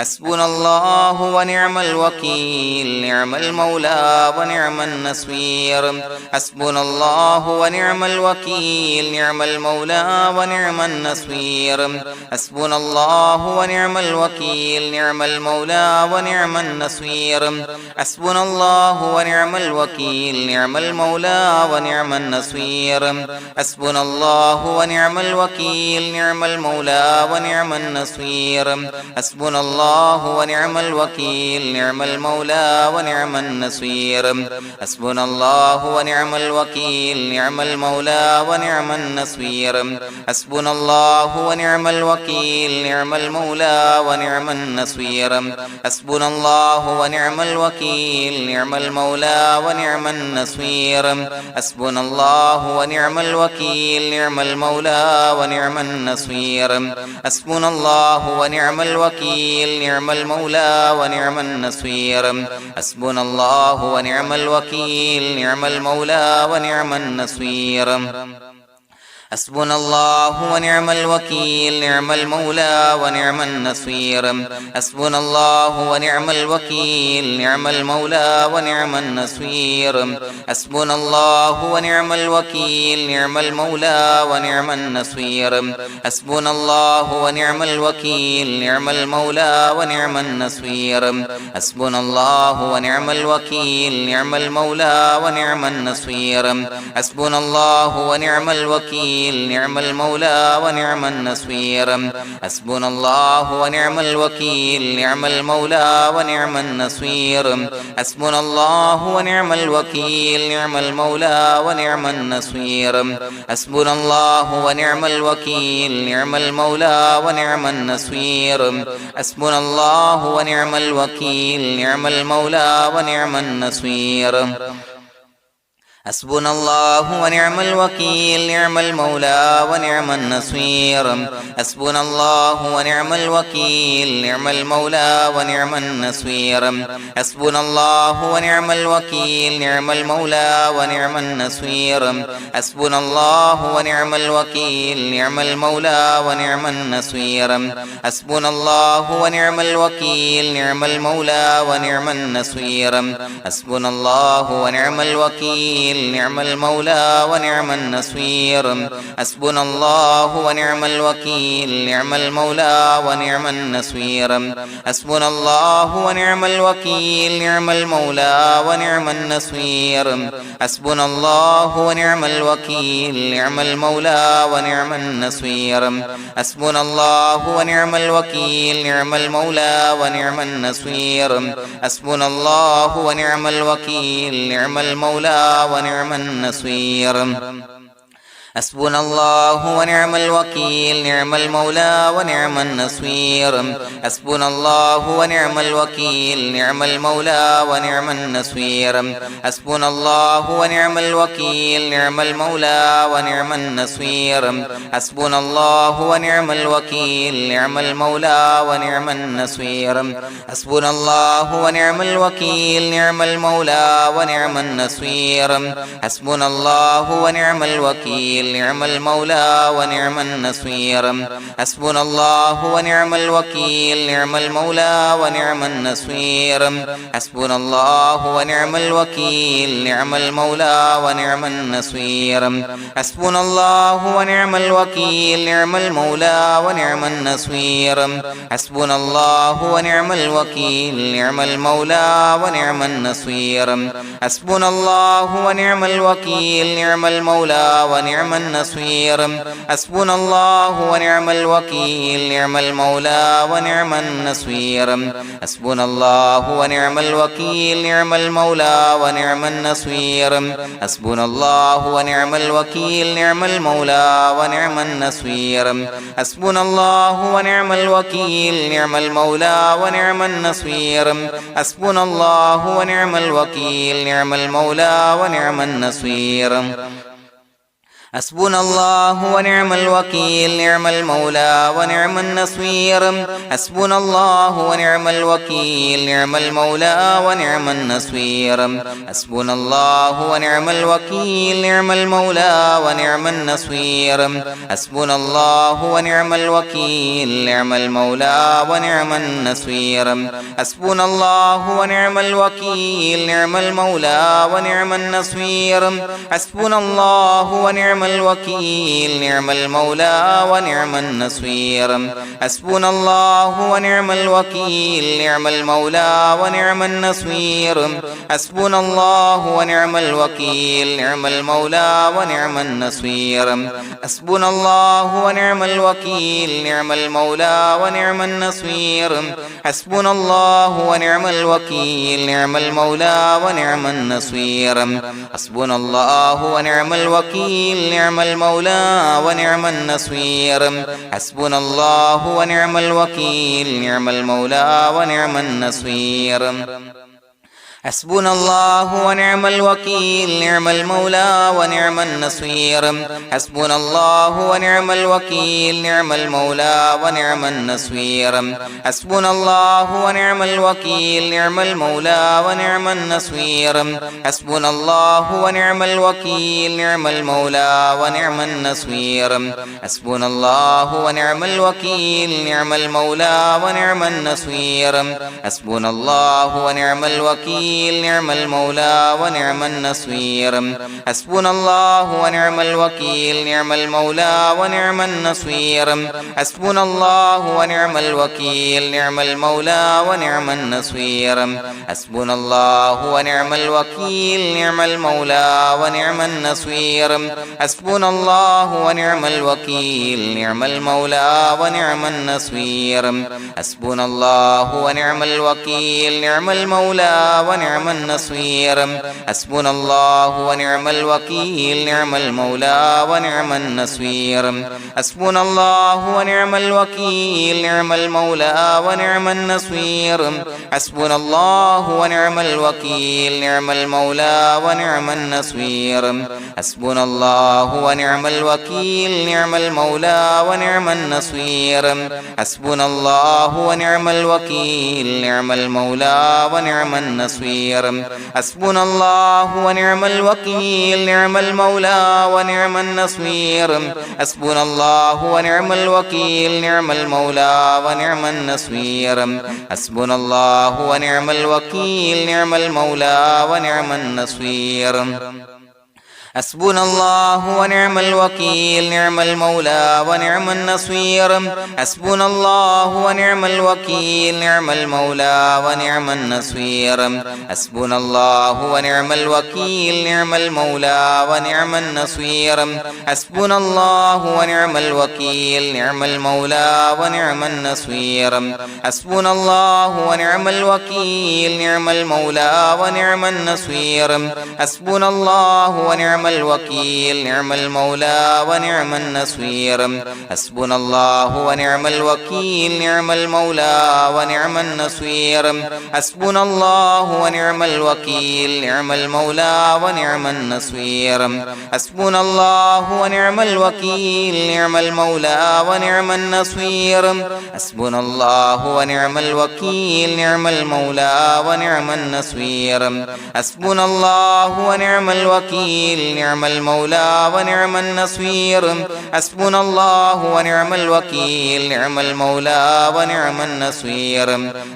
حسبنا الله ونعم الوكيل نعم المولى ونعم النصير حسبنا الله ونعم الوكيل نعم المولى ونعم النصير حسبنا الله ونعم الوكيل نعم المولى ونعم النصير حسبنا الله ونعم الوكيل نعم المولى ونعم النصير حسبنا الله ونعم الوكيل نعم المولى ونعم النصير حسبنا الله ونعم الوكيل نعم المولى ونعم النصير حسبنا الله ونعم الوكيل نعم المولى ونعم النصير حسبنا الله ونعم الوكيل نعم المولى ونعم النصير حسبنا الله ونعم الوكيل نعم المولى ونعم النصير حسبنا الله ونعم الوكيل نعم المولى ونعم النصير حسبنا الله ونعم الوكيل نعم المولى ونعم النصير حسبنا الله ونعم الوكيل نعم المولى ونعم النصير حسبنا الله ونعم الوكيل نعم المولى ونعم النصير حسبنا الله ونعم الوكيل نعم المولى ونعم النصير حسبنا الله ونعم الوكيل نعم المولى ونعم النصير حسبنا الله ونعم الوكيل نعم المولى ونعم النصير حسبنا الله ونعم الوكيل نعم المولى ونعم النصير حسبنا الله ونعم الوكيل نعم المولى ونعم النصير حسبنا الله ونعم الوكيل نعم المولى ونعم النصير حسبنا الله ونعم الوكيل نعم المولى ونعم النصير حسبنا الله ونعم الوكيل نعم المولى ونعم النصير حسبنا الله ونعم الوكيل نعم المولى ونعم النصير حسبنا الله ونعم الوكيل نعم المولى ونعم النصير حسبنا الله ونعم الوكيل نعم المولى ونعم النصير حسبنا الله ونعم الوكيل نعم المولى ونعم النصير حسبنا الله ونعم الوكيل نعم المولى ونعم النصير حسبنا الله ونعم الوكيل نعم المولى ونعم النصير حسبنا الله ونعم الوكيل نعم المولى ونعم النصير حسبنا الله ونعم الوكيل نعم المولى ونعم النصير حسبنا الله ونعم الوكيل نعم المولى ونعم النصير حسبنا الله ونعم الوكيل نعم المولى ونعم النصير حسبنا الله ونعم الوكيل نعم المولى ونعم النصير حسبنا الله ونعم الوكيل نعم المولى ونعم النصير حسبنا الله ونعم الوكيل نعم المولى ونعم النصير حسبنا الله ونعم الوكيل نعم المولى ونعم النصير حسبنا الله ونعم الوكيل نعم المولى ونعم النصير حسبنا الله ونعم الوكيل نعم المولى ونعم النصير حسبنا الله ونعم الوكيل نعم المولى ونعم النصير حسبنا الله ونعم الوكيل نعم المولى ونعم النصير حسبنا الله ونعم الوكيل نعم المولى ونعم النصير حسبنا الله ونعم الوكيل نعم المولى ونعم النصير حسبنا الله ونعم الوكيل نعم المولى ونعم النصير حسبنا الله ونعم الوكيل نعم المولى ونعم النصير حسبنا الله ونعم الوكيل نعم المولى ونعم النصير حسبنا الله ونعم الوكيل نعم المولى ونعم النصير حسبنا الله ونعم الوكيل نعم المولى ونعم النصير حسبنا الله ونعم الوكيل نعم المولى ونعم النصير حسبنا الله ونعم الوكيل نعم المولى ونعم النصير حسبنا الله ونعم الوكيل نعم المولى ونعم النصير حسبنا الله ونعم الوكيل نعم المولى ونعم النصير حسبنا الله ونعم الوكيل نعم المولى ونعم النصير حسبنا الله ونعم الوكيل نعم المولى ونعم النصير حسبنا الله ونعم الوكيل نعم المولى ونعم النصير حسبنا الله ونعم الوكيل نعم المولى ونعم النصير حسبنا الله ونعم الوكيل نعم المولى ونعم النصير حسبنا الله ونعم الوكيل نعم المولى ونعم النصير حسبنا الله ونعم الوكيل نعم المولى ونعم النصير حسبنا الله ونعم الوكيل نعم المولى ونعم النصير حسبنا الله ونعم الوكيل نعم المولى ونعم النصير حسبنا الله ونعم الوكيل نعم المولى ونعم النصير حسبنا الله ونعم الوكيل نعم المولى ونعم النصير حسبنا الله ونعم الوكيل نعم المولى ونعم النصير حسبنا الله ونعم الوكيل نعم المولى ونعم النصير حسبنا الله ونعم الوكيل نعم المولى ونعم النصير حسبنا الله ونعم الوكيل نعم المولى ونعم النصير حسبنا الله ونعم الوكيل نعم المولى ونعم النصير حسبنا الله ونعم الوكيل نعم المولى ونعم النصير حسبنا الله ونعم الوكيل نعم المولى ونعم النصير حسبنا الله ونعم الوكيل نعم المولى ونعم النصير حسبنا الله ونعم الوكيل نعم المولى ونعم النصير حسبنا الله ونعم الوكيل نعم المولى ونعم النصير حسبنا الله ونعم الوكيل نعم المولى ونعم النصير حسبنا الله ونعم الوكيل نعم المولى ونعم النصير حسبنا الله ونعم الوكيل نعم المولى ونعم النصير حسبنا الله ونعم الوكيل نعم المولى ونعم النصير حسبنا الله ونعم الوكيل نعم المولى ونعم النصير حسبنا الله ونعم الوكيل نعم المولى ونعم النصير حسبنا الله ونعم الوكيل نعم المولى ونعم النصير حسبنا الله ونعم الوكيل نعم المولى ونعم النصير حسبنا الله ونعم الوكيل نعم المولى ونعم النصير حسبنا الله ونعم الوكيل نعم المولى ونعم النصير حسبنا الله ونعم الوكيل نعم المولى ونعم النصير حسبنا الله ونعم الوكيل نعم المولى ونعم النصير حسبنا الله ونعم الوكيل نعم المولى ونعم النصير حسبنا الله ونعم الوكيل نعم المولى ونعم النصير حسبنا الله ونعم الوكيل نعم المولى ونعم النصير حسبنا الله ونعم الوكيل نعم المولى ونعم النصير حسبنا الله ونعم الوكيل نعم المولى ونعم النصير حسبنا الله ونعم الوكيل نعم المولى ونعم النصير حسبنا الله ونعم الوكيل نعم المولى ونعم النصير حسبنا الله ونعم الوكيل نعم المولى ونعم النصير حسبنا الله ونعم الوكيل نعم المولى ونعم النصير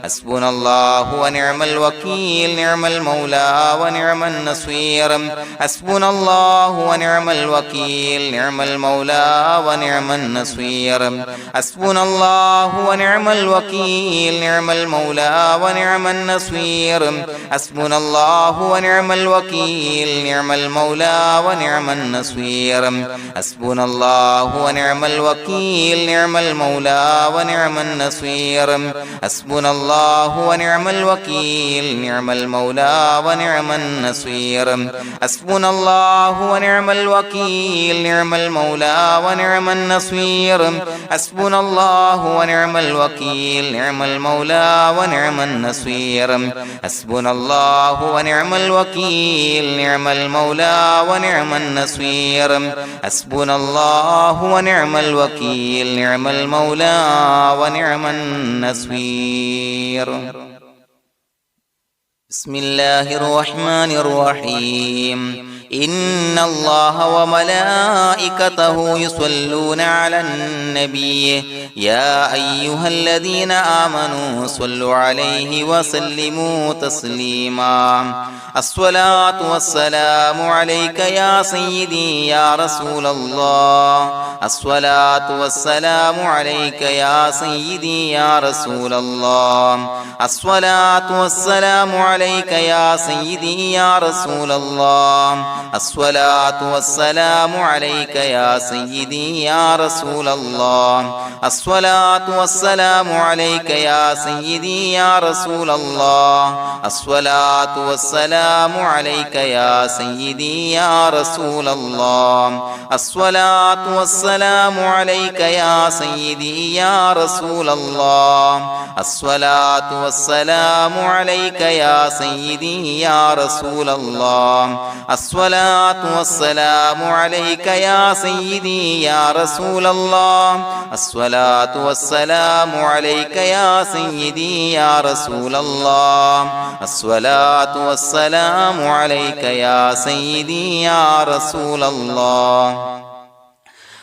حسبنا الله ونعم الوكيل نعم المولى ونعم النصير حسبنا الله ونعم الوكيل نعم المولى ونعم النصير حسبنا الله ونعم الوكيل نعم المولى ونعم النصير حسبنا الله ونعم الوكيل نعم المولى ونعم النصير حسبنا الله ونعم الوكيل نعم المولى ونعم النصير حسبنا الله ونعم الوكيل نعم المولى ونعم النصير حسبنا الله ونعم الوكيل نعم المولى ونعم النصير حسبنا الله ونعم الوكيل نعم المولى ونعم النصير حسبنا الله ونعم الوكيل نعم المولى ونعم النصير حسبنا الله ونعم الوكيل نعم المولى ونعم النصير بسم الله الرحمن الرحيم إن الله وملائكته يصلون على النبي يا أيها الذين آمنوا صلوا عليه وسلموا تسليما الصلاة والسلام عليك يا سيدي يا رسول الله الصلاة والسلام عليك يا سيدي يا رسول الله الصلاة والسلام عليك يا سيدي يا رسول الله الصلاة والسلام عليك يا سيدي يا رسول الله الصلاة والسلام عليك يا سيدي يا رسول الله الصلاة والسلام عليك يا سيدي يا رسول الله الصلاة والسلام عليك يا سيدي يا رسول الله الصلاة والسلام عليك يا سيدي يا رسول الله الصلاة والسلام عليك يا سيدي يا رسول الله الصلاة والسلام عليك يا سيدي يا رسول الله الصلاة والسلام عليك يا سيدي يا رسول الله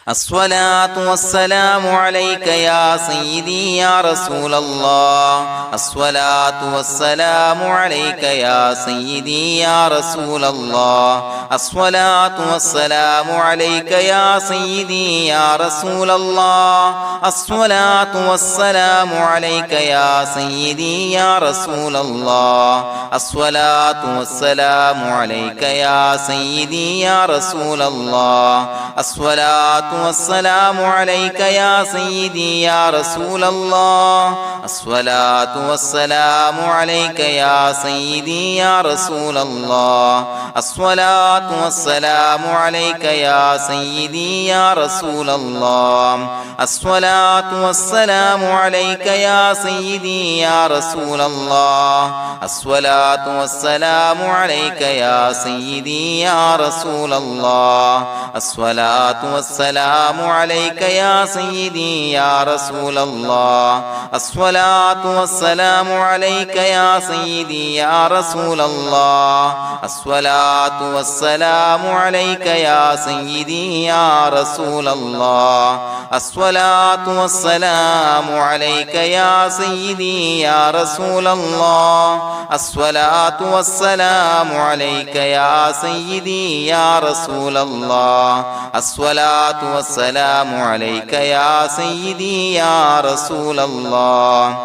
الصلاة والسلام عليك يا سيدي يا رسول الله الصلاة والسلام عليك يا سيدي يا رسول الله الصلاة والسلام عليك يا سيدي يا رسول الله الصلاة والسلام عليك يا سيدي يا رسول الله الصلاة والسلام عليك يا سيدي يا رسول الله الصلاة والسلام عليك يا سيدي يا رسول الله الصلاة والسلام عليك يا سيدي يا رسول الله الصلاة والسلام عليك يا سيدي يا رسول الله الصلاة والسلام عليك يا سيدي يا رسول الله الصلاة والسلام عليك يا سيدي يا رسول الله الصلاة والسلام عليك يا سيدي يا رسول الله الصلاة والسلام عليك يا سيدي يا رسول الله الصلاة والسلام عليك يا سيدي يا رسول الله الصلاة والسلام عليك يا سيدي يا رسول الله الصلاة والسلام عليك يا سيدي يا رسول الله الصلاة والسلام عليك يا سيدي يا رسول الله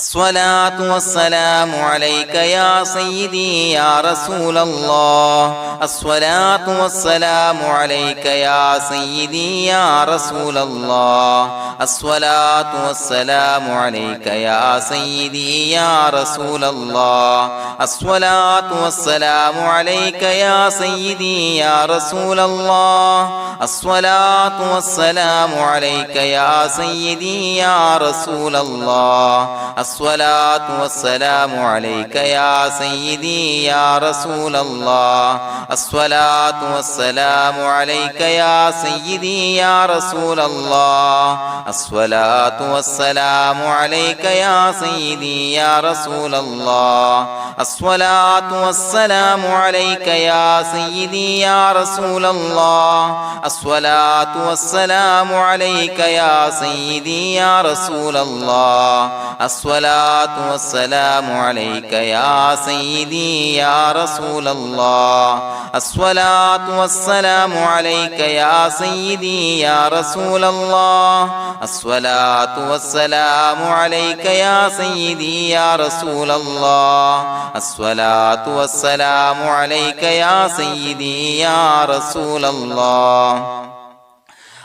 الصلاة والسلام عليك يا سيدي يا رسول الله الصلاة والسلام عليك يا سيدي يا رسول الله الصلاة والسلام عليك يا سيدي يا رسول الله الصلاة والسلام عليك يا سيدي يا رسول الله الصلاة والسلام عليك يا سيدي يا رسول الله الصلاة والسلام عليك يا سيدي يا رسول الله الصلاة والسلام عليك يا سيدي يا رسول الله الصلاة والسلام عليك يا سيدي يا رسول الله الصلاة والسلام عليك يا سيدي يا رسول الله الصلاة والسلام عليك يا سيدي يا رسول الله الصلاة والسلام عليك يا سيدي يا رسول الله الصلاة والسلام عليك يا سيدي يا رسول الله الصلاة والسلام عليك يا سيدي يا رسول الله الصلاة والسلام عليك يا سيدي يا رسول الله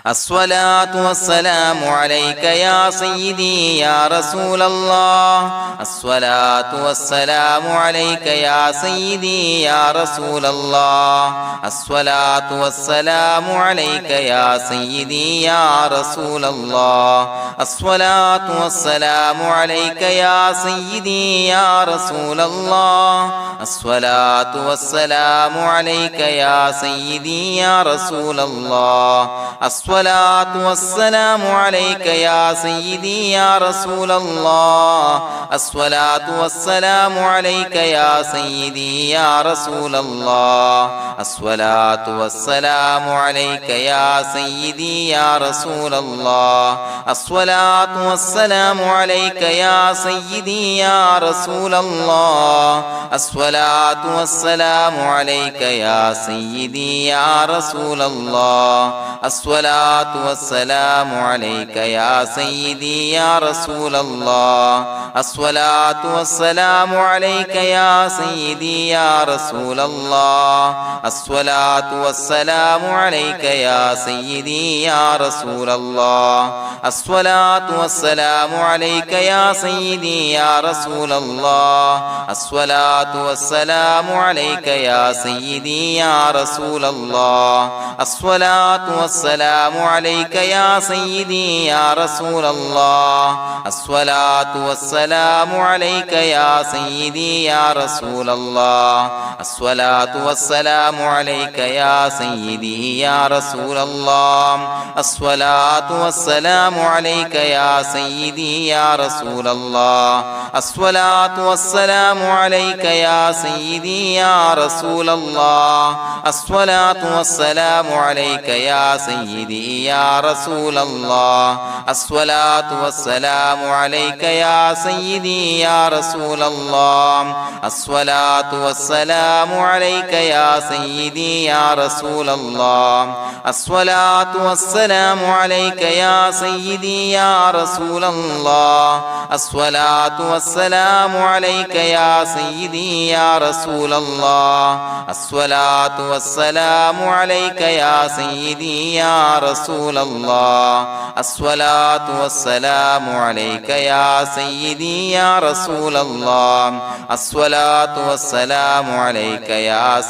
الصلاة والسلام عليك يا سيدي يا رسول الله الصلاة والسلام عليك يا سيدي يا رسول الله الصلاة والسلام عليك يا سيدي يا رسول الله الصلاة والسلام عليك يا سيدي يا رسول الله الصلاة والسلام عليك يا سيدي يا رسول الله الصلاة والسلام عليك يا سيدي يا رسول الله الصلاة والسلام عليك يا سيدي يا رسول الله الصلاة والسلام عليك يا سيدي يا رسول الله الصلاة والسلام عليك يا سيدي يا رسول الله الصلاة والسلام عليك يا سيدي يا رسول الله الصلاة والسلام عليك يا سيدي يا رسول الله الصلاة والسلام عليك يا سيدي يا رسول الله الصلاة والسلام عليك يا سيدي يا رسول الله الصلاة والسلام عليك يا سيدي يا رسول الله الصلاة والسلام عليك يا سيدي يا رسول الله الصلاة والسلام عليك يا سيدي يا رسول الله الصلاة والسلام عليك يا سيدي يا رسول الله الصلاة والسلام عليك يا سيدي يا رسول الله الصلاة والسلام عليك يا سيدي يا رسول الله الصلاة والسلام عليك يا سيدي يا رسول الله الصلاة والسلام عليك يا سيدي يا رسول الله الصلاة والسلام عليك يا سيدي يا رسول الله الصلاة والسلام عليك يا سيدي يا رسول الله الصلاة والسلام عليك يا سيدي يا رسول الله الصلاة والسلام عليك يا سيدي يا رسول الله الصلاة والسلام عليك يا سيدي يا رسول الله الصلاة والسلام عليك يا سيدي يا رسول الله الصلاة والسلام عليك يا سيدي يا رسول الله الصلاة والسلام عليك يا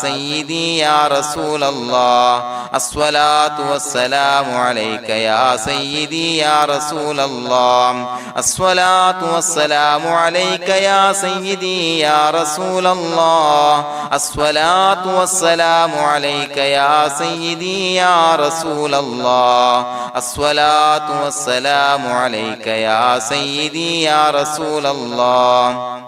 سيدي يا رسول الله الصلاة والسلام عليك يا سيدي يا رسول الله الصلاة والسلام عليك يا سيدي يا رسول الله الصلاة والسلام عليك يا سيدي يا رسول الله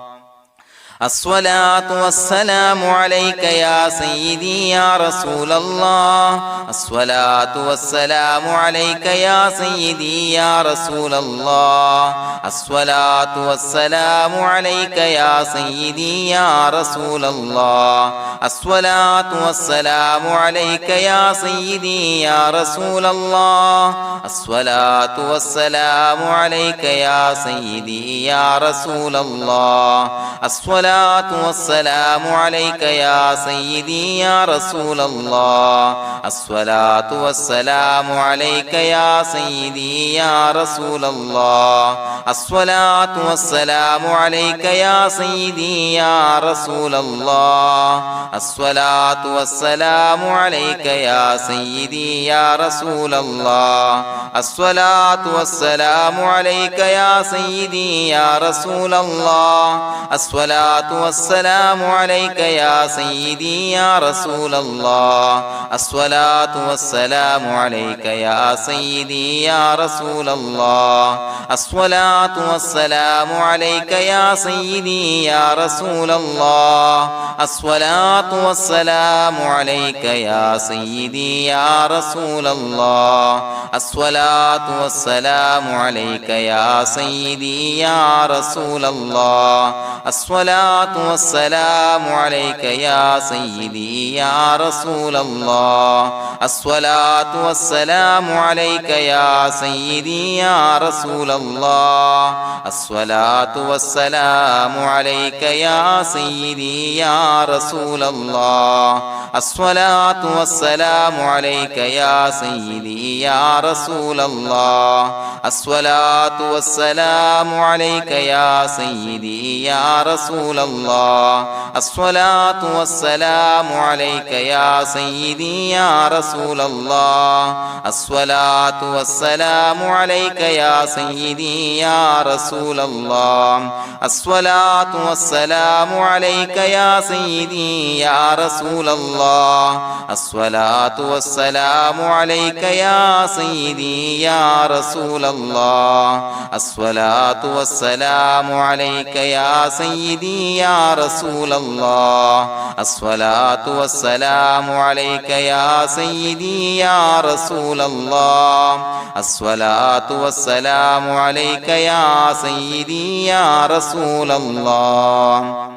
الصلاة والسلام عليك يا سيدي يا رسول الله الصلاة والسلام عليك يا سيدي يا رسول الله الصلاة والسلام عليك يا سيدي يا رسول الله الصلاة والسلام عليك يا سيدي يا رسول الله الصلاة والسلام عليك يا سيدي يا رسول الله الصلاة والسلام عليك يا سيدي يا رسول الله الصلاة والسلام عليك يا سيدي يا رسول الله الصلاة والسلام عليك يا سيدي يا رسول الله الصلاة والسلام عليك يا سيدي يا رسول الله الصلاة والسلام عليك يا سيدي يا رسول الله الصلاة والسلام عليك يا سيدي يا رسول الله الصلاة والسلام عليك يا سيدي يا رسول الله الصلاة والسلام عليك يا سيدي يا رسول الله الصلاة والسلام عليك يا سيدي يا رسول الله الصلاة والسلام عليك يا سيدي يا رسول الله الصلاة الصلاة والسلام عليك يا سيدي يا رسول الله الصلاة والسلام عليك يا سيدي يا رسول الله الصلاة والسلام عليك يا سيدي يا رسول الله الصلاة والسلام عليك يا سيدي يا رسول الله الصلاة والسلام عليك يا سيدي يا رسول الله الصلاة والسلام عليك يا سيدي يا رسول الله الصلاة والسلام عليك يا سيدي يا رسول الله الصلاة والسلام عليك يا سيدي يا رسول الله الصلاة والسلام عليك يا سيدي يا رسول الله الصلاة والسلام عليك يا سيدي يا رسول الله الصلاة والسلام عليك يا سيدي يا رسول الله الصلاة والسلام عليك يا سيدي يا رسول الله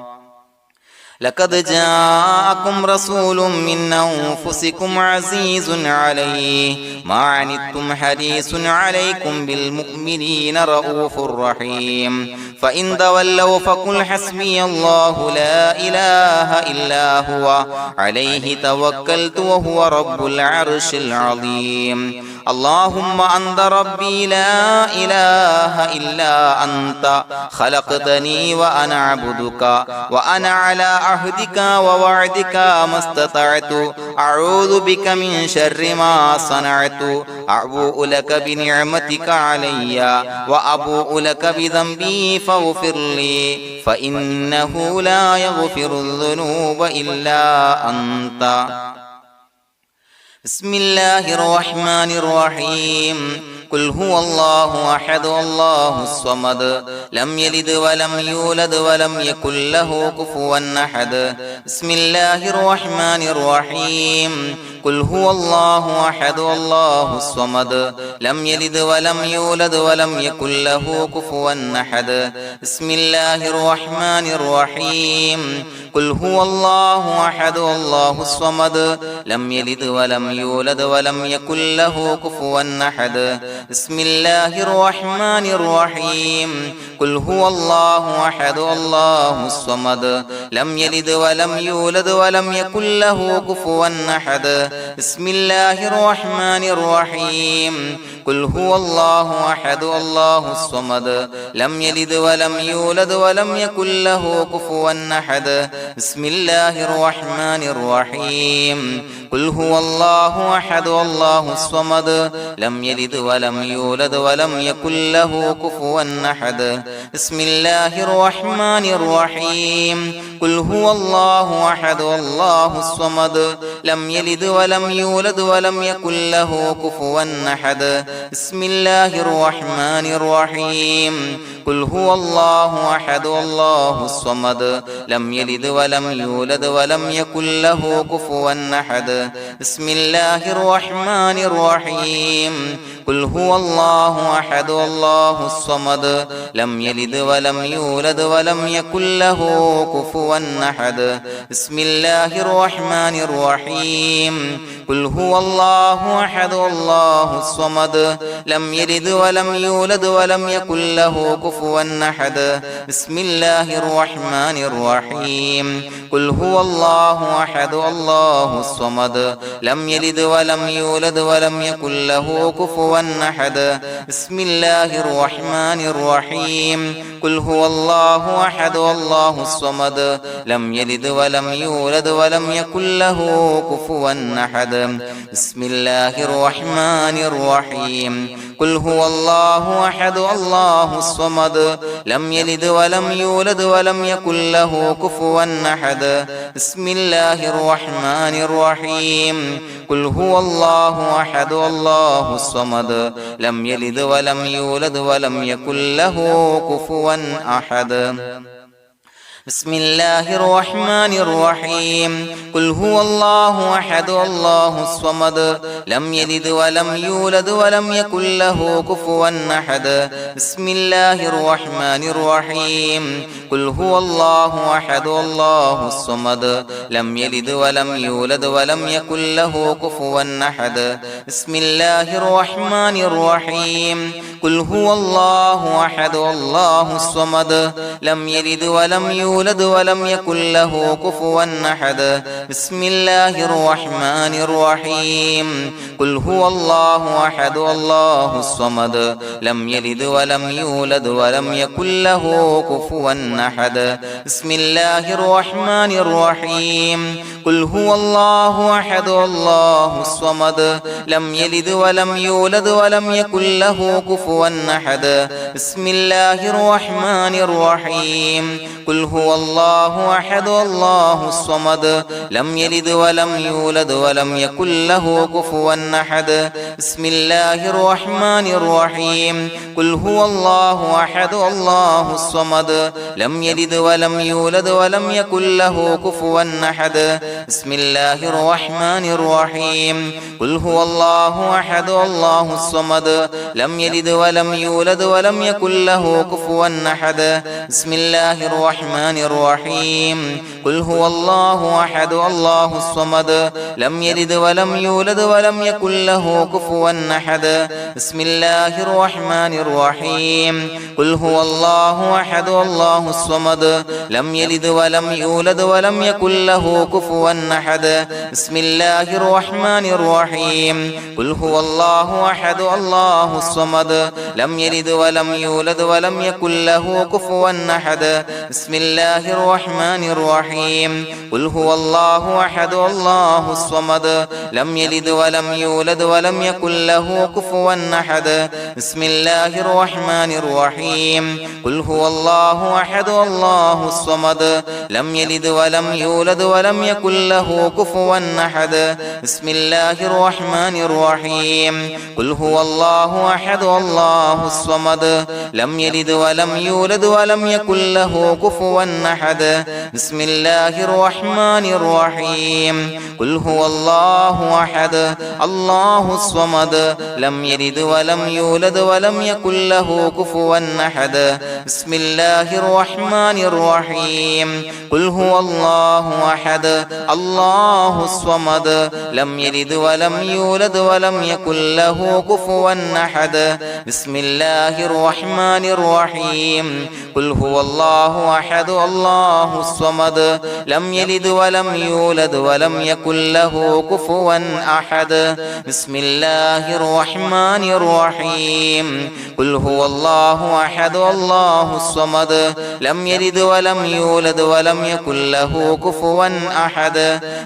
لقد جاءكم رسول من أنفسكم عزيز عليه ما عنتم حريص عليكم بالمؤمنين رؤوف رحيم فإن تولوا فقل حسبي الله لا إله إلا هو عليه توكلت وهو رب العرش العظيم اللهم أنت ربي لا إله إلا أنت خلقتني وأنا عبدك وأنا على عهدك ووعدك ما استطعت أعوذ بك من شر ما صنعت أبوء لك بنعمتك علي وأبوء لك بذنبي فاغفر لي فإنه لا يغفر الذنوب إلا أنت بسم الله الرحمن الرحيم قل هو الله أحد الله الصمد لم يلد ولم يولد ولم يكن له كفوا أحد بسم الله الرحمن الرحيم قل هو الله أحد الله الصمد لم يلد ولم يولد ولم يكن له كفوا أحد بسم الله الرحمن الرحيم قل هو الله أحد الله الصمد لم يلد ولم يولد ولم يكن له كفوا أحد بسم الله الرحمن الرحيم قل هو الله أحد الله الصمد لم يلد ولم يولد ولم يكن له كفوا أحد بسم الله الرحمن الرحيم قل هو الله أحد الله الصمد لم يلد ولم يولد ولم يكن له كفوا أحد بسم الله الرحمن الرحيم قل هو الله أحد الله الصمد لم يلد ولم يولد ولم يكن له كفوا أحد بسم الله الرحمن الرحيم قل هو الله أحد الله الصمد لم يلد ولم يولد ولم يكن له كفوا أحد بسم الله الرحمن الرحيم قل هو الله أحد الله الصمد لم يلد ولم يولد ولم يكن له كفوا أحد بسم الله الرحمن الرحيم قل هو الله أحد الله الصمد لم يلد ولم يولد ولم يكن له كفوا أحد بسم الله الرحمن الرحيم قل هو الله أحد الله الصمد لم يلد ولم يولد ولم يكن له كفوا أحد بسم الله الرحمن الرحيم قل هو الله أحد الله الصمد لم يلد ولم يولد ولم يكن له كفوا أحد بسم الله الرحمن الرحيم قل هو الله أحد الله الصمد لم يلد ولم يولد ولم يكن له كفوا أحد بسم الله الرحمن الرحيم قل هو الله أحد الله الصمد لم يلد ولم يولد ولم يكن له كفوا أحد بسم الله الرحمن الرحيم قل هو الله أحد الله الصمد لم يلد ولم يولد ولم يكن له كفوا أحد بسم الله الرحمن الرحيم قل هو الله أحد الله الصمد لم يلد ولم يولد ولم يكن له كفوا أحد بسم الله الرحمن الرحيم قل هو الله أحد الله الصمد لم يلد ولم يولد ولم يكن له كفوا أحد بسم الله الرحمن الرحيم قل هو الله أحد الله الصمد لم يلد ولم يولد ولم يكن له كفوا أحد بسم الله الرحمن الرحيم قل هو الله أحد الله الصمد لم يلد ولم يولد ولم يكن له كفوا أحد بسم الله الرحمن الرحيم قل هو الله أحد الله الصمد لم يلد ولم يولد ولم يكن له كفوا أحد بسم الله الرحمن الرحيم قل هو الله أحد الله الصمد لم يلد ولم يولد ولم يكن له كفوا أحد بسم الله الرحمن الرحيم قل هو الله أحد الله الصمد لم يلد ولم يولد ولم يكن له كفوا أحد بسم الله الرحمن الرحيم قل هو الله أحد الله الصمد لم يلد ولم يولد ولم يكن له كفوا أحد بسم الله الرحمن الرحيم قل هو الله أحد الله الصمد لم يلد ولم يولد ولم يكن له كفوا أحد بسم الله الرحمن الرحيم قل هو الله أحد الله الصمد لم يلد ولم يولد ولم يكن له كفوا أحد بسم الله الرحمن الرحيم قل هو الله أحد الله الصمد لم يلد ولم يولد ولم يكن له كفوا أحد بسم الله الرحمن الرحيم قل هو الله أحد الله الصمد لم يلد ولم يولد ولم يكن له كفوا أحد بسم الله الرحمن الرحيم قل هو الله أحد الله الصمد لم يلد ولم يولد ولم يكن له كفوا أحد بسم الله الرحمن الرحيم قل هو الله أحد الله الصمد لم يلد ولم يولد ولم يكن له كفوا أحد بسم الله الرحمن الرحيم قل هو الله أحد الله الصمد لم يلد ولم يولد ولم يكن له كفوا أحد بسم الله الرحمن الرحيم قل هو الله أحد الله الصمد لم يلد ولم يولد ولم يكن له كفوا أحد بسم الله الرحمن الرحيم قل هو الله أحد الله الصمد لم يلد ولم يولد ولم يكن له كفوا أحد بسم الله الرحمن الرحيم قل هو الله أحد الله الصمد لم يلد ولم يولد ولم يكن له كفوا أحد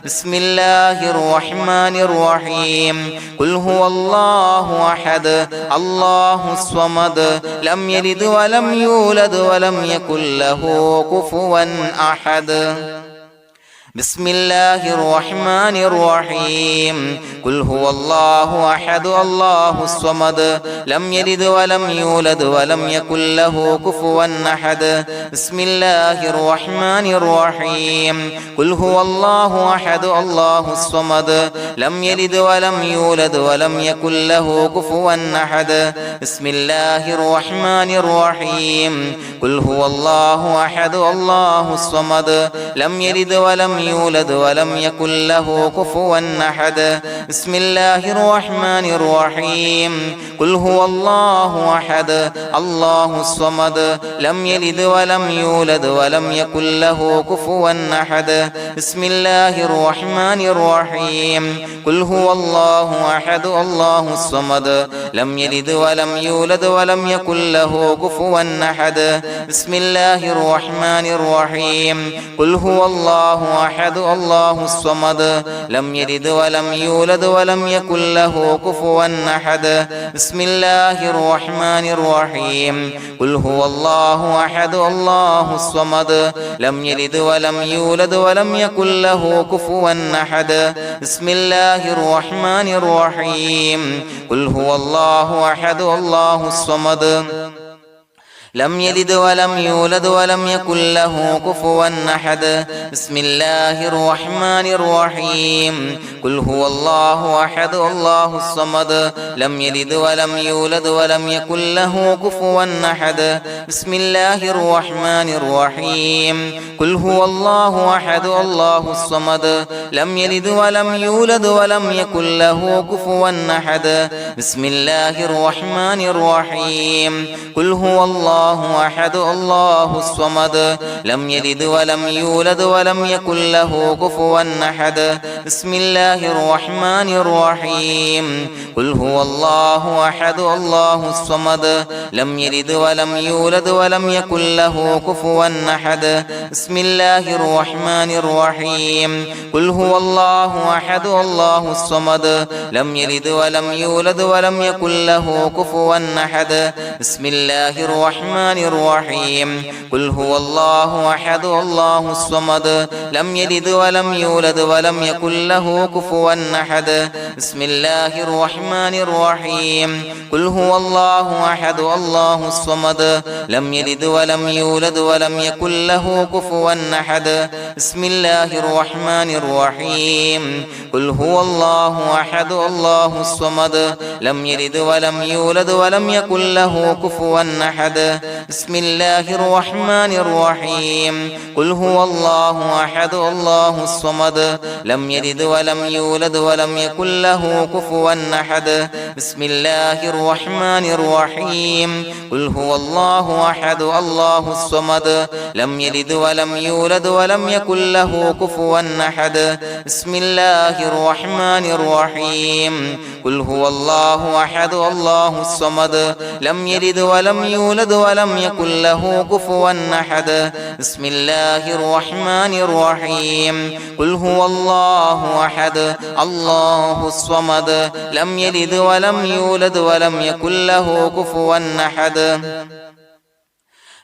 بسم الله الرحمن الرحيم قل هو الله أحد الله الصمد لم يلد ولم يولد ولم يكن له كفوا أحد بسم الله الرحمن الرحيم قل هو الله أحد الله الصمد لم يلد ولم يولد ولم يكن له كفوا أحد بسم الله الرحمن الرحيم قل هو الله أحد الله الصمد لم يلد ولم يولد ولم يكن له كفوا أحد بسم الله الرحمن الرحيم قل هو الله أحد الله الصمد لم يلد ولم يولد ولم يكن له كفوا أحد بسم الله الرحمن الرحيم قل هو الله أحد الله الصمد لم يلد ولم يولد ولم يكن له كفوا أحد بسم الله الرحمن الرحيم قل هو الله أحد الله الصمد لم يلد ولم يولد ولم يكن له كفوا أحد بسم الله الرحمن الرحيم قل هو الله أحد الله الصمد لم يلد ولم يولد ولم يكن له كفوا أحد بسم الله الرحمن الرحيم قل هو الله أحد الله الصمد لم يلد ولم يولد ولم يكن له كفوا أحد بسم الله الرحمن الرحيم قل هو الله أحد الله الصمد لم يلد ولم يولد ولم يكن له كفوا أحد بسم الله الرحمن الرحيم قل هو الله أحد الله الصمد لم يلد ولم يولد ولم يكن له كفوا أحد بسم الله الرحمن الرحيم قل هو الله أحد الله الصمد لم يلد ولم يولد ولم يكن له كفوا أحد بسم الله الرحمن الرحيم قل هو الله أحد الله الصمد لم يلد ولم يولد ولم يكن له كفوا أحد بسم الله الرحمن الرحيم قل هو الله أحد الله الصمد لم يلد ولم يولد ولم يكن له كفوا أحد بسم الله الرحمن الرحيم قل هو الله أحد الله الصمد لم يلد ولم يولد ولم يكن له كفوا أحد بسم الله الرحمن الرحيم قل هو الله أحد الله الصمد لم يلد ولم يولد ولم يكن له كفوا أحد بسم الله الرحمن الرحيم قل هو الله أحد الله الصمد لم يلد ولم يولد ولم يكن له كفوا أحد بسم الله الرحمن الرحيم قل هو الله أحد الله الصمد لم يلد ولم يولد ولم يكن له كفوا أحد بسم الله الرحمن الرحيم قل هو الله أحد الله الصمد لم يلد ولم يولد ولم يكن له كفوا أحد بسم الله الرحمن الرحيم قل هو الله أحد الله الصمد لم يلد ولم يولد ولم يكن له كفوا أحد بسم الله الرحمن الرحيم قل هو الله أحد الله الصمد لم يلد ولم يولد ولم يكن له كفوا أحد بسم الله الرحمن الرحيم قل هو الله أحد الله الصمد لم يلد ولم يولد ولم يكن له كفوا أحد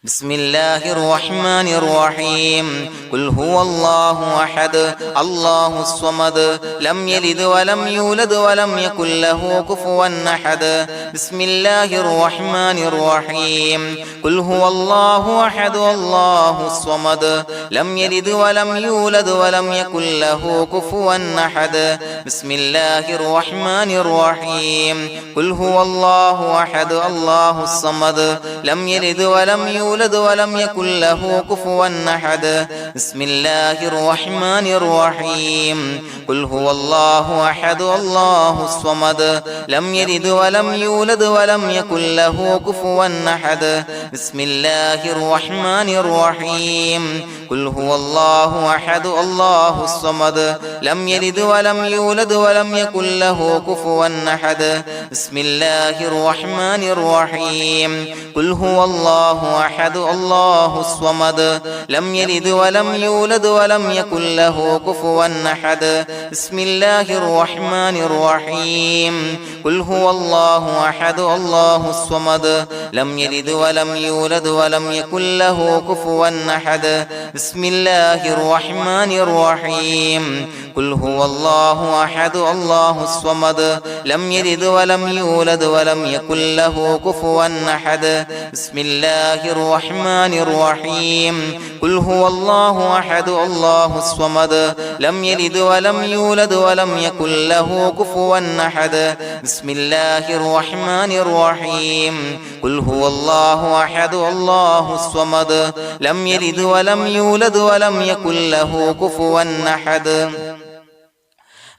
بسم الله الرحمن الرحيم قل هو الله أحد الله الصمد لم يلد ولم يولد ولم يكن له كفوا أحد بسم الله الرحمن الرحيم قل هو الله أحد الله الصمد لم يلد ولم يولد ولم يكن له كفوا أحد بسم الله الرحمن الرحيم قل هو الله أحد الله الصمد لم يلد ولم يولد ولم يكن له كفوا أحد بسم الله الرحمن الرحيم قل هو الله أحد الله الصمد لم يلد ولم يولد ولم يكن له كفوا أحد بسم الله الرحمن الرحيم قل هو الله أحد الله الصمد لم يلد ولم يولد ولم يكن له كفوا أحد بسم الله الرحمن الرحيم قل هو الله أحد الله الصمد لم يلد ولم يولد ولم يكن له كفوا أحد بسم الله الرحمن الرحيم قل هو الله أحد الله الصمد لم يلد ولم يولد ولم يكن له كفوا أحد بسم الله الرحمن الرحيم قل هو الله أحد الله الصمد لم يلد ولم يولد ولم يكن له كفوا أحد بسم الله الرحمن الرحيم قل هو الله أحد الله الصمد لم يلد ولم يولد ولم يكن له كفوا أحد بسم الله الرحمن الرحيم قل هو الله أحد الله الصمد لم يلد ولم يولد ولم يكن له كفوا أحد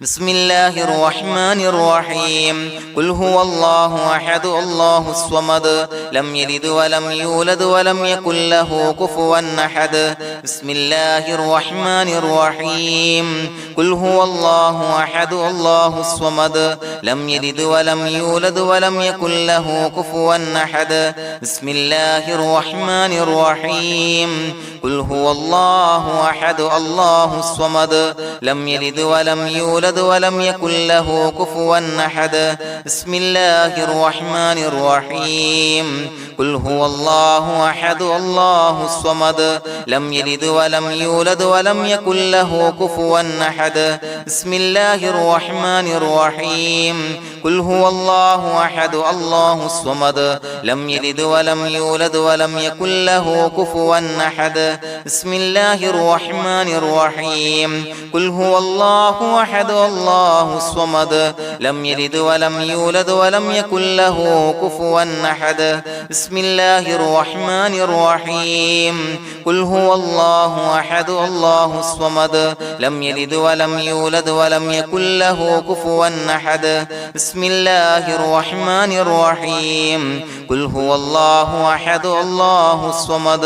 بسم الله الرحمن الرحيم قل هو الله أحد الله الصمد لم يلد ولم يولد ولم يكن له كفوا أحد بسم الله الرحمن الرحيم قل هو الله أحد الله الصمد لم يلد ولم يولد ولم يكن له كفوا أحد بسم الله الرحمن الرحيم قل هو الله أحد الله الصمد لم يلد ولم يولد يولد ولم يكن له كفوا أحد بسم الله الرحمن الرحيم قل هو الله أحد الله الصمد لم يلد ولم يولد ولم يكن له كفوا أحد بسم الله الرحمن الرحيم قل هو الله أحد الله الصمد لم يلد ولم يولد ولم يكن له كفوا أحد بسم الله الرحمن الرحيم قل هو الله أحد الله الصمد لم يلد ولم يولد ولم يكن له كفوا أحد بسم الله الرحمن الرحيم قل هو الله أحد الله الصمد لم يلد ولم يولد ولم يكن له كفوا أحد بسم الله الرحمن الرحيم قل هو الله أحد الله الصمد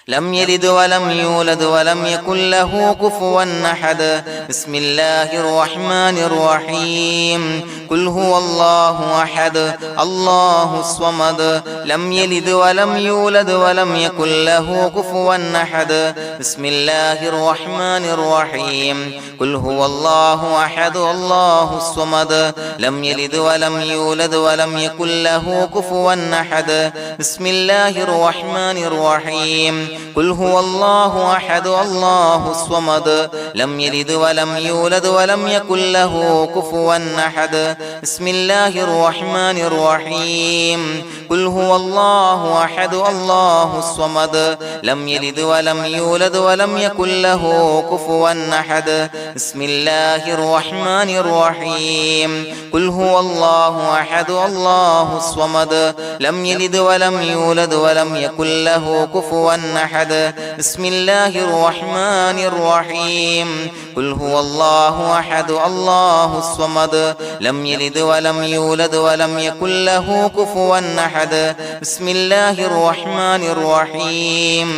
لم يلد ولم يولد ولم يكن له كفوا أحد بسم الله الرحمن الرحيم قل هو الله أحد الله الصمد لم يلد ولم يولد ولم يكن له كفوا أحد بسم الله الرحمن الرحيم قل هو الله أحد الله الصمد لم يلد ولم يولد ولم يكن له كفوا أحد بسم الله الرحمن الرحيم قل هو الله أحد الله الصمد لم يلد ولم يولد ولم يكن له كفوا أحد بسم الله الرحمن الرحيم قل هو الله أحد الله الصمد لم يلد ولم يولد ولم يكن له كفوا أحد بسم الله الرحمن الرحيم قل هو الله أحد الله الصمد لم يلد ولم يولد ولم يكن له كفوا أحد بسم الله الرحمن الرحيم قل هو الله أحد الله الصمد لم يلد ولم يولد ولم يكن له كفوا أحد بسم الله الرحمن الرحيم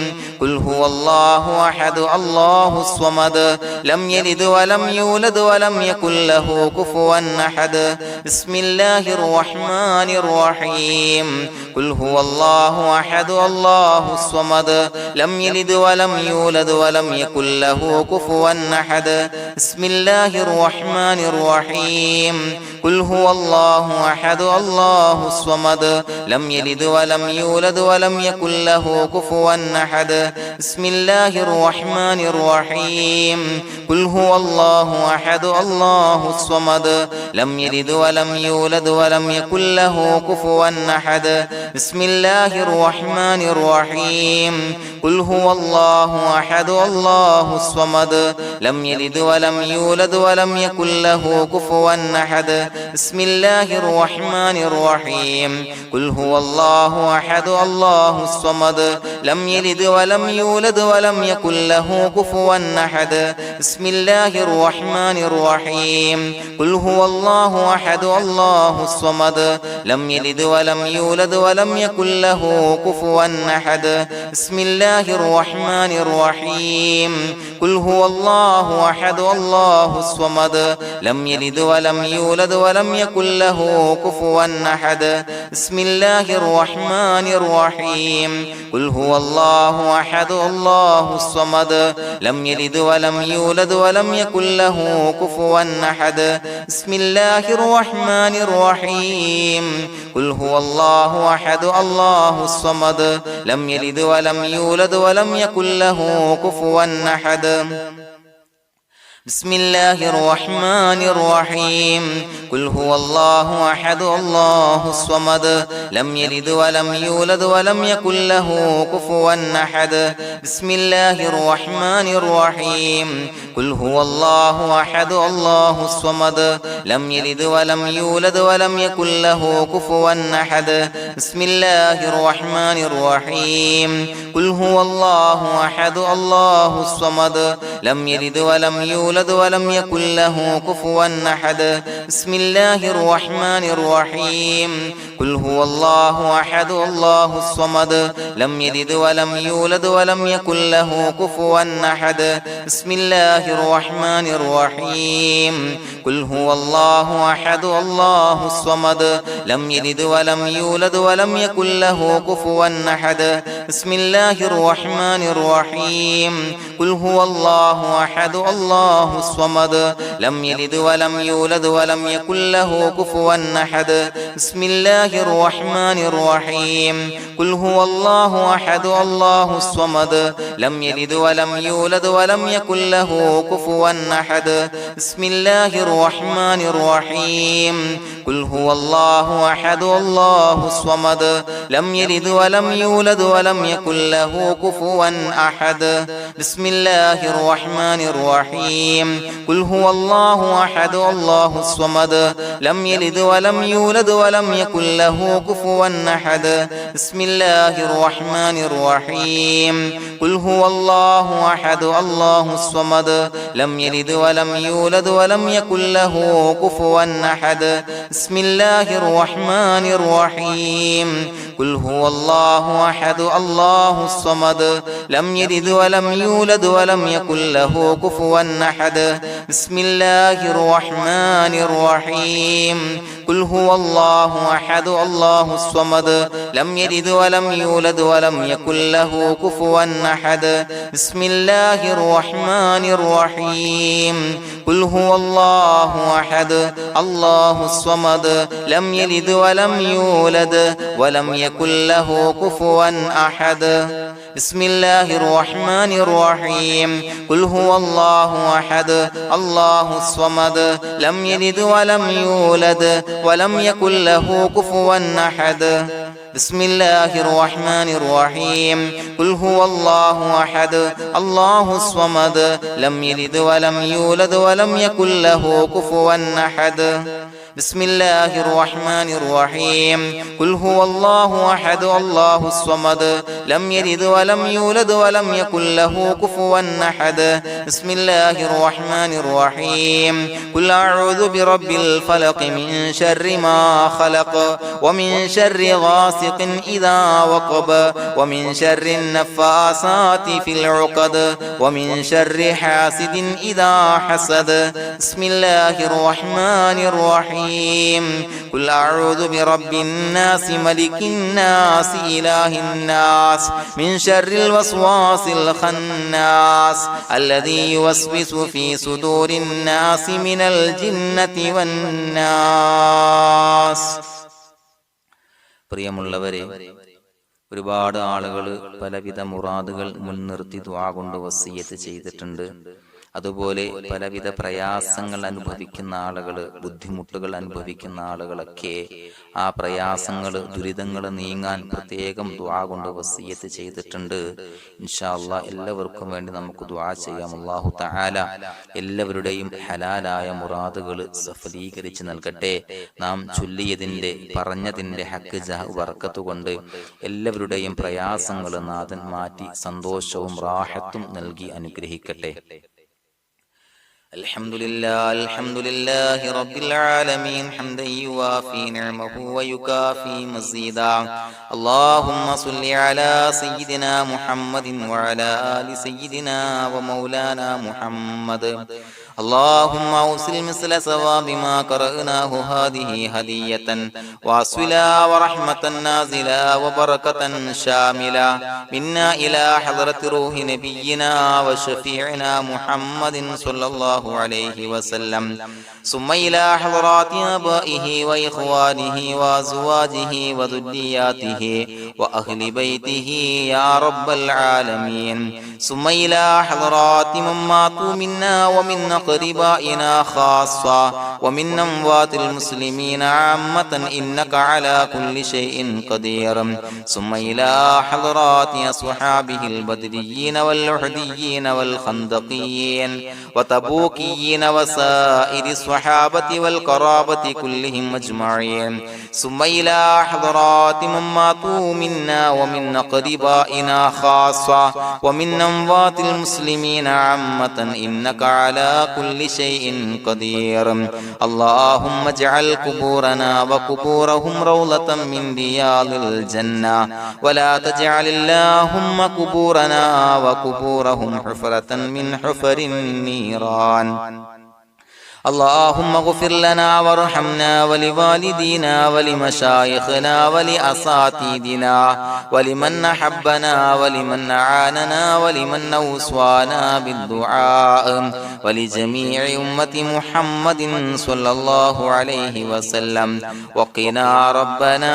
قل هو الله أحد الله الصمد لم يلد ولم يولد ولم يكن له كفوا أحد بسم الله الرحمن الرحيم قل هو الله أحد الله الصمد لم يلد ولم يولد ولم يكن له كفوا أحد بسم الله الرحمن الرحيم قل هو الله أحد الله الصمد لم يلد ولم يولد ولم يكن له كفوا أحد بسم الله الرحمن الرحيم قل هو الله أحد الله الصمد لم يلد ولم يولد ولم يكن له كفوا أحد بسم الله الرحمن الرحيم قل هو الله أحد الله الصمد لم يلد ولم يولد ولم يكن له كفوا أحد بسم الله الرحمن الرحيم قل هو الله أحد الله الصمد لم يلد ولم يولد ولم يكن له كفوا أحد بسم الله الرحمن الرحيم قل هو الله أحد الله الصمد لم يلد ولم يولد ولم يكن له كفوا أحد بسم الله الرحمن الرحيم قل هو الله أحد الله الصمد لم يلد ولم يولد ولم يكن له كفوا أحد بسم الله الرحمن الرحيم قل هو الله أحد الله الصمد لم يلد ولم يولد ولم يكن له كفوا أحد بسم الله الرحمن الرحيم قل هو الله أحد الله الصمد لم يلد ولم يولد ولم يكن له كفوا أحد بسم الله الرحمن الرحيم قل هو الله أحد الله الصمد لم يلد ولم يولد ولم يكن له كفوا أحد بسم الله الرحمن الرحيم قل هو الله أحد الله الصمد لم يلد ولم يولد ولم يكن له كفوا أحد بسم الله الرحمن الرحيم قل هو الله أحد الله الصمد لم يلد ولم يولد ولم يكن له كفوا أحد بسم الله الرحمن الرحيم قل هو الله أحد الله الصمد لم يلد ولم يولد ولم يكن له كفوا أحد بسم الله الرحمن الرحيم قل هو الله أحد الله الصمد لم يلد ولم يولد ولم يكن له كفوا أحد بسم الله الرحمن الرحيم قل هو الله الله أحد الله الصمد لم يلد ولم يولد ولم يكن له كفوا أحد بسم الله الرحمن الرحيم قل هو الله أحد الله الصمد لم يلد ولم يولد ولم يكن له كفوا أحد بسم الله الرحمن الرحيم قل هو الله أحد الله الصمد لم يلد ولم يولد ولم يكن له كفوا أحد بسم الله الرحمن الرحيم قل هو الله أحد الله الصمد لم يلد ولم يولد ولم يكن له كفوا أحد بسم الله الرحمن الرحيم قل هو الله أحد الله الصمد لم يلد ولم يولد ولم يكن له كفوا أحد بسم الله الرحمن الرحيم قل هو الله أحد الله الصمد لم يلد ولم يولد ولم يكن له كفوا أحد بسم الله الرحمن الرحيم قل هو الله أحد الله الصمد لم يلد ولم يولد ولم يكن له كفوا أحد بسم الله الرحمن الرحيم قل هو الله أحد الله الصمد لم يلد ولم يولد ولم يكن له كفوا أحد بسم الله الرحمن الرحيم قل هو الله أحد الله الصمد لم يلد ولم يولد ولم يكن له كفوا أحد بسم الله الرحمن الرحيم قل هو الله أحد الله الصمد لم يلد ولم يولد ولم يكن له كفوا أحد بسم الله الرحمن الرحيم قل هو الله أحد الله الصمد لم يلد ولم يولد ولم يكن له كفوا أحد بسم الله الرحمن الرحيم قل أعوذ برب الفلق من شر ما خلق ومن شر غاسق إذا وقب ومن شر النفاثات في العقد ومن شر حاسد إذا حسد بسم الله الرحمن الرحيم قل أعوذ برب الناس ملك الناس إله الناس من شر الوسواس الخناس الذي يوسوس في صدور الناس من الجنة والناس. പ്രിയമുള്ളവരെ, ഒരുപാട് ആളുകൾ പലവിധ മുറാദുകൾ മുൻനിർത്തി ദുആ കൊണ്ട് വസിയ്യത്ത് ചെയ്തിട്ടുണ്ട്. അതുപോലെ പലവിധ പ്രയാസങ്ങൾ അനുഭവിക്കുന്ന ആളുകൾ, ബുദ്ധിമുട്ടുകൾ അനുഭവിക്കുന്ന ആളുകളൊക്കെ ആ പ്രയാസങ്ങൾ, ദുരിതങ്ങൾ നീങ്ങാൻ പ്രത്യേകം ദുആ കൊണ്ട് വസിയ്യത്ത് ചെയ്തിട്ടുണ്ട്. ഇൻഷാ അല്ലാഹ് എല്ലാവർക്കും വേണ്ടി നമുക്ക് ദുആ ചെയ്യാം. അല്ലാഹു തആല എല്ലാവരുടെയും ഹലാലായ മുറാദുകൾ സഫലീകരിച്ച് നൽകട്ടെ. നാം ചൊല്ലിയതിന്റെ, പറഞ്ഞതിന്റെ ഹക്ക് ജാഹ് ബർക്കത്ത് കൊണ്ട് എല്ലാവരുടെയും പ്രയാസങ്ങൾ നാഥൻ മാറ്റി സന്തോഷവും റാഹത്തും നൽകി അനുഗ്രഹിക്കട്ടെ. الحمد لله رب العالمين حمدا يوافي نعمه ويكافي مزيدا. اللهم صل على سيدنا محمد وعلى آل سيدنا ومولانا محمد. اللهم أوصل مثل ثواب ما قرأناه هذه هدية واصلا ورحمة نازلا وبركة شاملة منا إلى حضرة روح نبينا وشفيعنا محمد صلى الله عليه وسلم، ثم إلى حضرات آبائه وإخوانه وأزواجه وذرياته وأهل بيته يا رب العالمين، ثم إلى حضرات من ماتوا منا ومن أقربائنا خاصة ومن أموات المسلمين عامة إنك على كل شيء قدير، ثم إلى حضرات أصحابه البدريين والأحديين والخندقيين وتبوكيين وسائر الصحابة والقرابة كلهم أجمعين، ثم إلى حضرات من ماتوا منا ومن أقربائنا خاصة ومن أموات المسلمين عامة إنك على كل شيء قدير. اللهم اجعل قبورنا وقبورهم روضة من رياض الجنة، ولا تجعل اللهم قبورنا وقبورهم حفرة من حفر النيران. اللهم اغفر لنا وارحمنا ولوالدينا ولمشايخنا ولأساتذتنا ولمن أحبنا ولمن أعاننا ولمن أوصانا بالدعاء ولجميع أمة محمد صلى الله عليه وسلم وقنا ربنا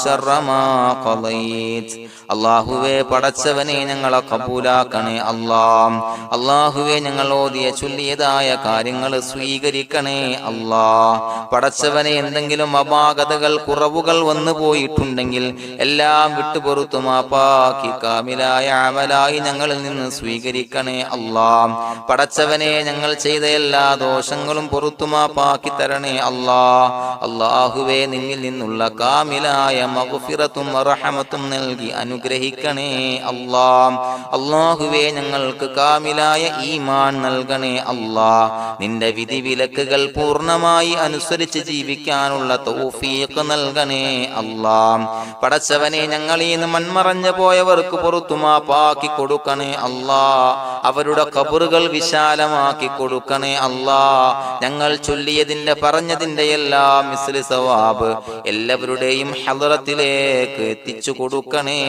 شر ما قضيت. അള്ളാഹുവേ പടച്ചവനെ ഞങ്ങളെ കബൂലാക്കണേ അല്ലാഹ്. അള്ളാഹുവേ ഞങ്ങൾ ഓതിയ ചൊല്ലിയതായ കാര്യങ്ങൾ സ്വീകരിക്കണേ അല്ലാഹ്. പടച്ചവനെ എന്തെങ്കിലും അപാകതകൾ കുറവുകൾ വന്നു പോയിട്ടുണ്ടെങ്കിൽ എല്ലാം വിട്ടുപൊറുത്തു മാപ്പാക്കി കാമിലായ അമലായി ഞങ്ങളിൽ നിന്ന് സ്വീകരിക്കണേ അല്ലാഹ്. പടച്ചവനെ ഞങ്ങൾ ചെയ്ത എല്ലാ ദോഷങ്ങളും പൊറുത്തു മാപ്പാക്കി തരണേ അല്ലാഹ്. അള്ളാഹുവേ നിന്നിൽ നിന്നുള്ള കാമിലായ മഗ്ഫിറത്തും റഹമത്തും നൽകി അനുഗ്രഹിക്കണേ അല്ലാഹ്. അല്ലാഹുവേ ഞങ്ങൾക്ക് കാമിലായ ഈമാൻ നൽകണേ അല്ലാഹ്. നിന്റെ വിധി വിലക്കുകൾ പൂർണ്ണമായി അനുസരിച്ച് ജീവിക്കാനുള്ള തൗഫീഖ് നൽകണേ അല്ലാഹ്. പടച്ചവനെ ഞങ്ങളിൽ നിന്ന് മൺമറഞ്ഞു പോയവർക്ക് പുറത്തു മാപ്പാക്കി കൊടുക്കണേ അല്ലാഹ്. അവരുടെ ഖബറുകൾ വിശാലമാക്കി കൊടുക്കണേ അല്ലാഹ്. ഞങ്ങൾ ചൊല്ലിയതിന്റെ പറഞ്ഞതിന്റെ എല്ലാം മിസ്ലി സവാബ് എല്ലാവരുടെയും ഹളറത്തിലേക്ക് എത്തിച്ചു കൊടുക്കണേ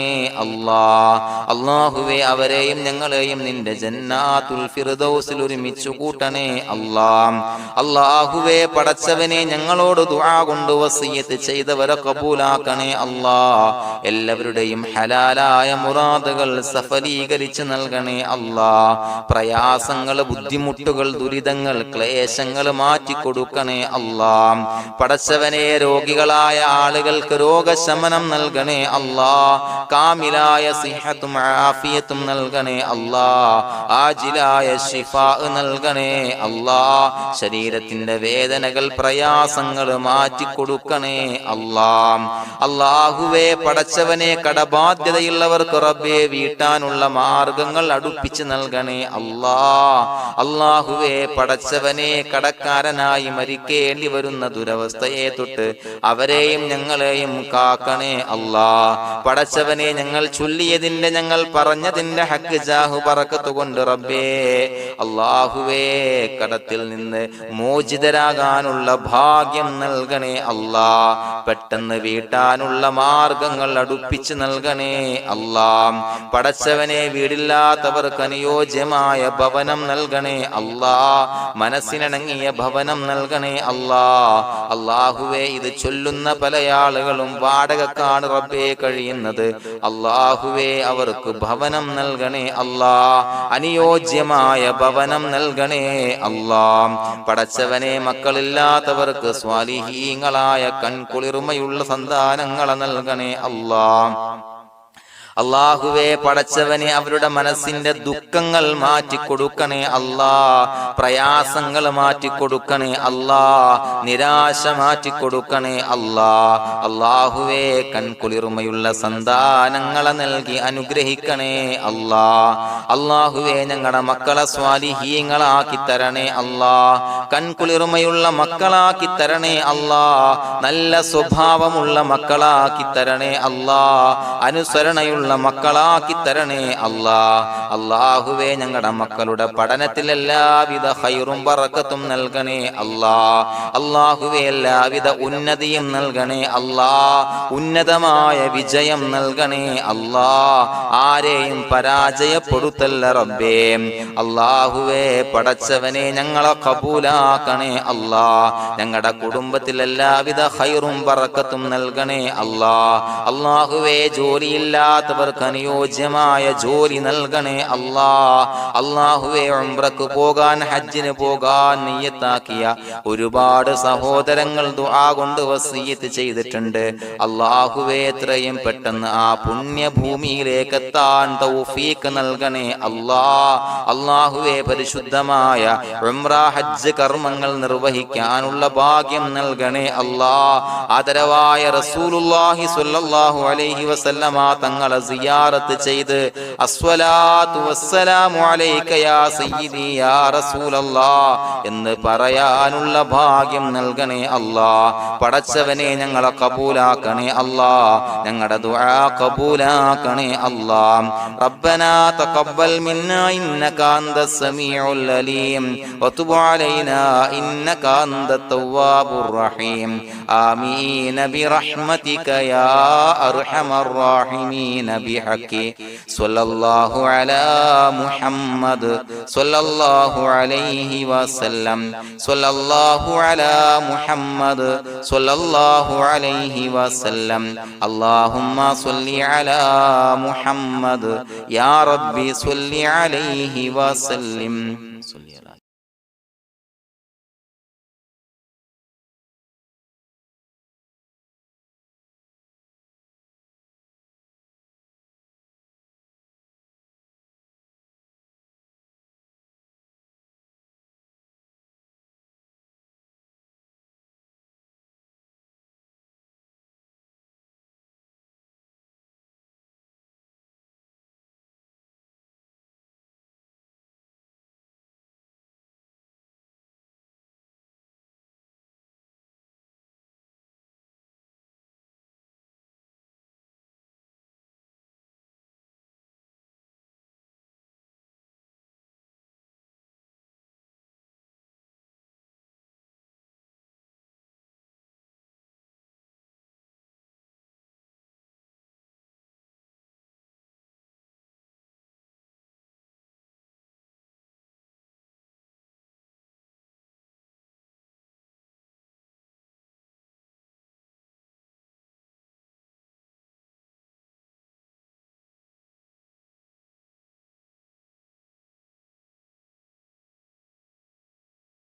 അല്ലാഹ്. അല്ലാഹുവേ അവരെയും ഞങ്ങളെയും നിന്റെ ജന്നാത്തുൽ ഫിർദൗസിൽ ഒരുമിച്ചു കൂട്ടണേ അല്ലാഹ്. അല്ലാഹുവേ പടച്ചവനെ ഞങ്ങളോട് ദുആ കൊണ്ട് വസിയത്ത് ചെയ്തവരെ കബൂലാക്കണേ അല്ലാഹ്. എല്ലാവരുടെയും ഹലാലായ മുറാദുകൾ സഫലീകരിച്ച് നൽകണേ അല്ലാഹ്. പ്രയാസങ്ങൾ, ബുദ്ധിമുട്ടുകൾ, ദുരിതങ്ങൾ, ക്ലേശങ്ങൾ മാറ്റിക്കൊടുക്കണേ അല്ലാഹ്. പടച്ചവനെ രോഗികളായ ആളുകൾക്ക് രോഗശമനം നൽകണേ അല്ലാഹ്. കാമിലായ സിഹത്തും ആഫിയത്തും നൽകണേ അല്ലാഹ്. ആജിലായ ശിഫാ നൽകണേ അല്ലാഹ്. ശരീരത്തിന്റെ വേദനകൾ, പ്രയാസങ്ങൾ മാറ്റിക്കൊടുക്കണേ അല്ലാഹ്. അല്ലാഹുവേ പടച്ചവനെ കടബാധ്യതയുള്ളവർക്ക് റബ്ബേ വീട്ടാനുള്ള മാർഗങ്ങൾ അടുപ്പിച്ച് നൽകണേ അല്ലാഹ്. അല്ലാഹുവേ പടച്ചവനെ കടക്കാരനായി മരിക്കേണ്ടി വരുന്ന ദുരവസ്ഥയെ തൊട്ട് അവരെയും ഞങ്ങളെയും കാക്കണേ അല്ലാഹ്. പടച്ചവനെ ഞങ്ങൾ ചൊല്ലിയതിന്റെ, ഞങ്ങൾ പറഞ്ഞതിന്റെ ഹക്ക് ജാഹു ബറക്കത്ത് കൊണ്ട് റബ്ബേ അല്ലാഹുവേ കടത്തിൽ നിന്ന് മോചിതരാകാനുള്ള ഭാഗ്യം നൽകണേ അല്ലാഹ്. പെട്ടെന്ന് വീട്ടാനുള്ള മാർഗങ്ങൾ അടുപ്പിച്ച് നൽകണേ അല്ലാഹ്. പടച്ചവനെ വീടില്ലാത്തവർക്ക് അനുയോജ്യമായ ഭവനം നൽകണേ അല്ലാഹ്. മനസ്സിനിണങ്ങിയ ഭവനം നൽകണേ അല്ലാഹ്. അല്ലാഹുവേ ഇത് ചൊല്ലുന്ന പല ആളുകളും വാടകക്കാണ് റബ്ബേ കഴിയുന്നത്. അല്ലാഹുവേ അവർക്ക് ഭവനം നൽകണേ അല്ലാഹ്. അനുയോജ്യമായ ഭവനം നൽകണേ അല്ലാഹ്. പടച്ചവനെ മക്കളില്ലാത്തവർക്ക് സ്വാലിഹീങ്ങളായ കൺകുളിർമയുള്ള സന്താനങ്ങളെ നൽകണേ അല്ലാഹ്. അല്ലാഹുവേ പടച്ചവനെ അവരുടെ മനസ്സിന്റെ ദുഃഖങ്ങൾ മാറ്റിക്കൊടുക്കണേ അല്ലാഹ്. പ്രയാസങ്ങൾ മാറ്റിക്കൊടുക്കണേ അല്ലാഹ്. നിരാശ മാറ്റിക്കൊടുക്കണേ അല്ലാഹ്. അല്ലാഹുവേ കൺകുളിർമയുള്ള സന്താനങ്ങളെ നൽകി അനുഗ്രഹിക്കണേ അല്ലാഹ്. അല്ലാഹുവേ ഞങ്ങളുടെ മക്കളെ സ്വാലിഹീങ്ങളാക്കി തരണേ അല്ലാഹ്. കൺകുളിർമയുള്ള മക്കളാക്കി തരണേ അല്ലാഹ്. നല്ല സ്വഭാവമുള്ള മക്കളാക്കി തരണേ അല്ലാഹ്. അനുസരണയുള്ള മക്കളാക്കി തരണേ അല്ലാഹ്. അല്ലാഹുവേ ഞങ്ങളുടെ മക്കളുടെ പഠനത്തിൽ എല്ലാവിധ ഖൈറും ബറക്കത്തും നൽകണേ അല്ലാഹ്. അല്ലാഹുവേ എല്ലാവിധ ഉന്നതിയും നൽകണേ അല്ലാഹ്. ഉന്നതമായ വിജയം നൽകണേ അല്ലാഹ്. ആരെയും പരാജയപ്പെടുത്തല്ല റബ്ബേ. അല്ലാഹുവേ പടച്ചവനെ ഞങ്ങളെ കബൂലാക്കണേ അല്ലാഹ്. ഞങ്ങളുടെ കുടുംബത്തിൽ എല്ലാവിധ ഖൈറും ബറക്കത്തും നൽകണേ അല്ലാഹ്. അല്ലാഹുവേ ജോലിയില്ലാത്ത അനുയോജ്യമായ ജോലി നൽകണേ അല്ലാഹ്. അല്ലാഹുവേ ഉംറക്ക് പോകാൻ, ഹജ്ജിന് പോകാൻ നിയ്യത്താക്കിയ ഒരുപാട് സഹോദരങ്ങൾ ദുആ കൊണ്ട് വസിയത്ത് ചെയ്തിട്ടുണ്ട്. അല്ലാഹുവേ എത്രയും പെട്ടെന്ന് ആ പുണ്യഭൂമിയിലേക്ക് എത്താൻ തൗഫീഖ് നൽകണേ അല്ലാഹ്. അല്ലാഹുവേ പരിശുദ്ധമായ ഉംറ ഹജ്ജ് കർമ്മങ്ങൾ നിർവഹിക്കാനുള്ള ഭാഗ്യം നൽകണേ അല്ലാഹ്. ആദരവായ റസൂലുള്ളാഹി സ്വല്ലല്ലാഹു അലൈഹി വസല്ലമ തങ്ങളെ സിയാറത്ത് ചെയ്ത് അസ്സലാത്തു വസ്സലാമു അലൈക യാ സയ്യിദി യാ റസൂലല്ലാഹ് എന്ന് പറയാനുള്ള ഭാഗ്യം നൽകണേ അല്ലാഹ്. പടച്ചവനെ ഞങ്ങളെ കബൂലാക്കണേ അല്ലാഹ്, ഞങ്ങളുടെ ദുആ കബൂലാക്കണേ അല്ലാഹ്. റബ്ബനാ തഖബ്ബൽ മിന്നാ ഇന്നക അന്തസ് സമീഉൽ അലീം വതുബ് അലൈനാ ഇന്നക അന്തത് തവ്വാബുർ റഹീം. ആമീൻ ബിറഹ്മതിക യാ അർഹമർ റഹീമീൻ ബിഹഖി സ്വല്ലല്ലാഹു അലാ മുഹമ്മദ് സ്വല്ലല്ലാഹു അലൈഹി വസല്ലം സ്വല്ലല്ലാഹു അലാ മുഹമ്മദ് സ്വല്ലല്ലാഹു അലൈഹി വസല്ലം. അല്ലാഹുമ്മ സ്വല്ലി അലാ മുഹമ്മദ് യാ റബ്ബി സ്വല്ലി അലൈഹി വസല്ലം.